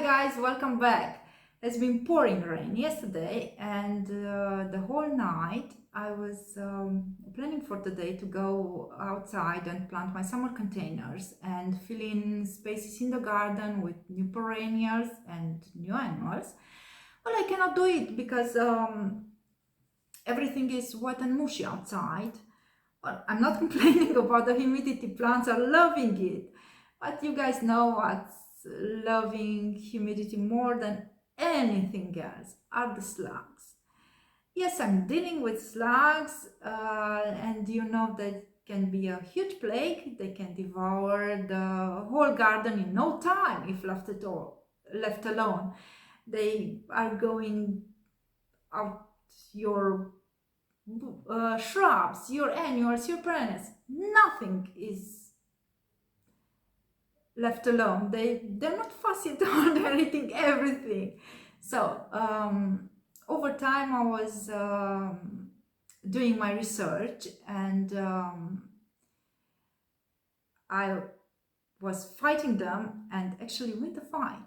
Hi guys, welcome back. It's been pouring rain yesterday and the whole night I was planning for the day to go outside and plant my summer containers and fill in spaces in the garden with new perennials and new annuals. Well, I cannot do it because everything is wet and mushy outside. Well, I'm not complaining about the humidity, plants are loving it. But you guys know what's loving humidity more than anything else are the slugs. Yes, I'm dealing with slugs, and you know that can be a huge plague. They can devour the whole garden in no time if left alone. They are going out your shrubs, your annuals, your perennials. Nothing is left alone. They're not fussy at all. They're eating everything. So over time, I was doing my research, and I was fighting them, and actually win the fight.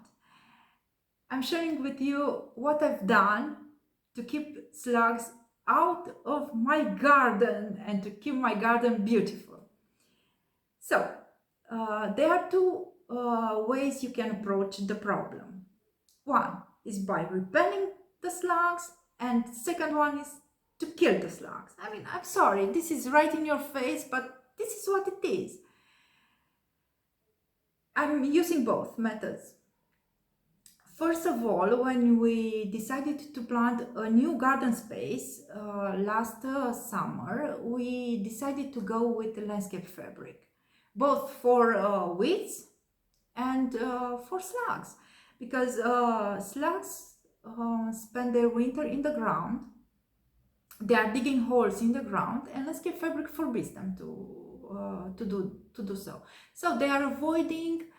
I'm sharing with you what I've done to keep slugs out of my garden and to keep my garden beautiful. So, there are two ways you can approach the problem. One is by repelling the slugs, and second one is to kill the slugs. I mean, I'm sorry, this is right in your face, but this is what it is. I'm using both methods. First of all, when we decided to plant a new garden space last summer, we decided to go with the landscape fabric, both for weeds and for slugs, because slugs spend their winter in the ground. They are digging holes in the ground, and landscape fabric forbids them to do so. So they are avoiding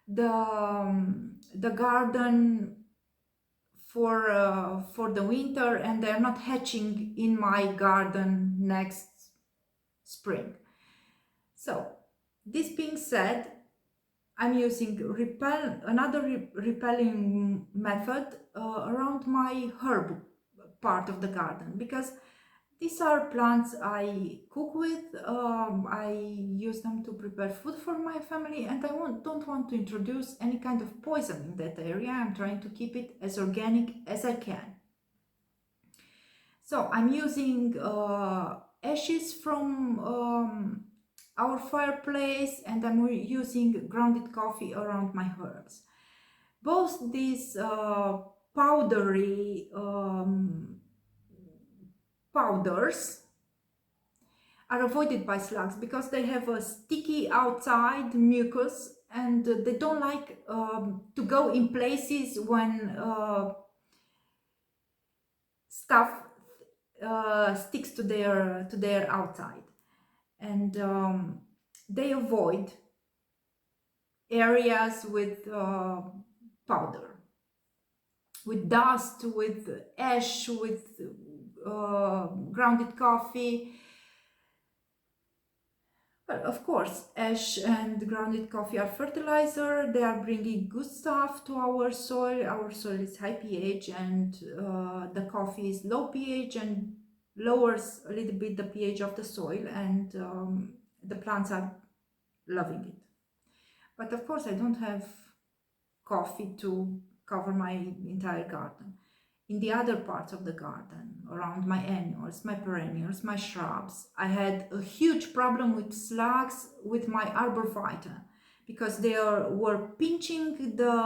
the garden for the winter, and they're not hatching in my garden next spring. So this being said, I'm using another repelling method around my herb part of the garden, because these are plants I cook with. I use them to prepare food for my family, and I don't want to introduce any kind of poison in that area. I'm trying to keep it as organic as I can. So I'm using ashes from our fireplace, and I'm using grounded coffee around my herbs. Both these powdery powders are avoided by slugs because they have a sticky outside mucus, and they don't like to go in places when stuff sticks to their outside, and they avoid areas with powder, with dust, with ash, with grounded coffee. Well, of course, ash and grounded coffee are fertilizer. They are bringing good stuff to our soil. Our soil is high pH, and the coffee is low pH and lowers a little bit the pH of the soil, and the plants are loving it. But of course, I don't have coffee to cover my entire garden. In the other parts of the garden, around my annuals, my perennials, my shrubs, I had a huge problem with slugs with my arborvitae, because they were pinching the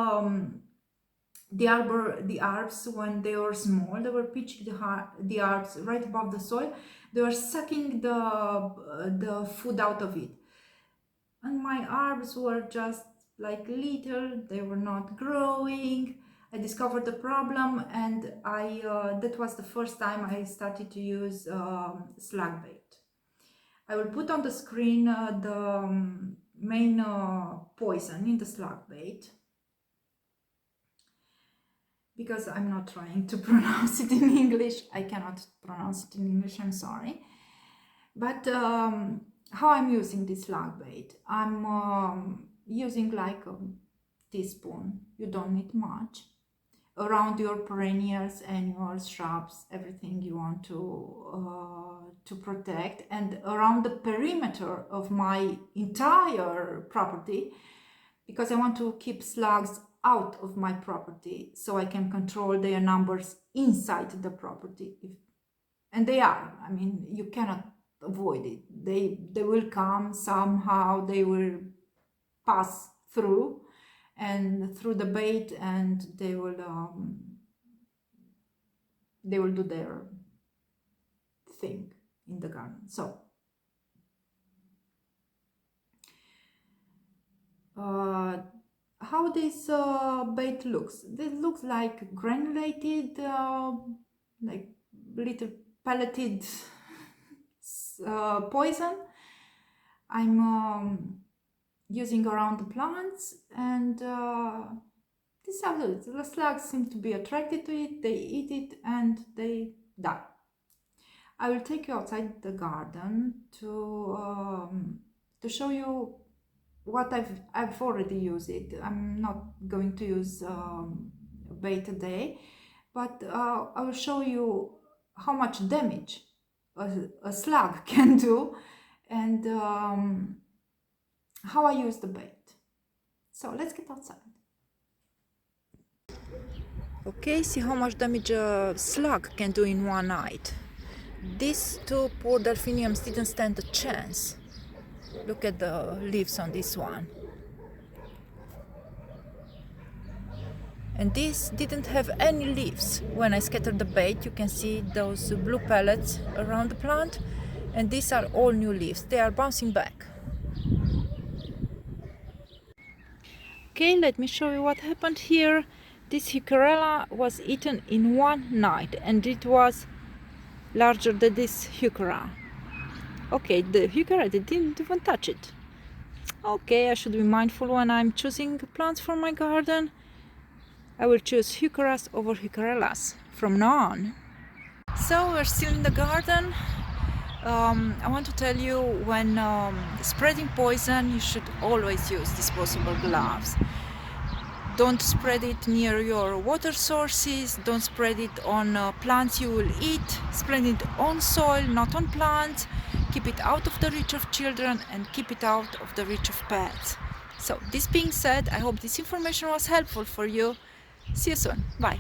arbs when they were small. They were pinching the arbs right above the soil. They were sucking the food out of it, and my arbs were just like little. They were not growing. I discovered the problem, and that was the first time I started to use slug bait. I will put on the screen the main poison in the slug bait, because I'm not trying to pronounce it in English. I cannot pronounce it in English, I'm sorry. But how I'm using this slug bait? I'm using like teaspoon. You don't need much. Around your perennials and your shrubs, everything you want to protect, and around the perimeter of my entire property, because I want to keep slugs out of my property so I can control their numbers inside the property. And they are, I mean, you cannot avoid it. They will come somehow, they will pass through and through the bait, and they will do their thing in the garden. So how this bait looks? This looks like granulated, like little pelleted poison. I'm using around the plants, and the slugs seem to be attracted to it. They eat it and they die. I will take you outside the garden to show you what I've already used it. I'm not going to use bait today, but I will show you how much damage a slug can do, and how I use the bait. So let's get outside. Okay, see how much damage a slug can do in one night. These two poor delphiniums didn't stand a chance. Look at the leaves on this one. And this didn't have any leaves. When I scattered the bait, you can see those blue pellets around the plant, and these are all new leaves. They are bouncing back. Okay, let me show you what happened here. This heucherella was eaten in one night, and it was larger than this heuchera. Okay, the heuchera didn't even touch it. Okay, I should be mindful when I'm choosing plants for my garden. I will choose heucheras over heucherellas from now on. So we're still in the garden. I want to tell you, when spreading poison, you should always use disposable gloves. Don't spread it near your water sources. Don't spread it on plants you will eat. Spread it on soil, not on plants. Keep it out of the reach of children and keep it out of the reach of pets. So this being said, I hope this information was helpful for you. See you soon. Bye.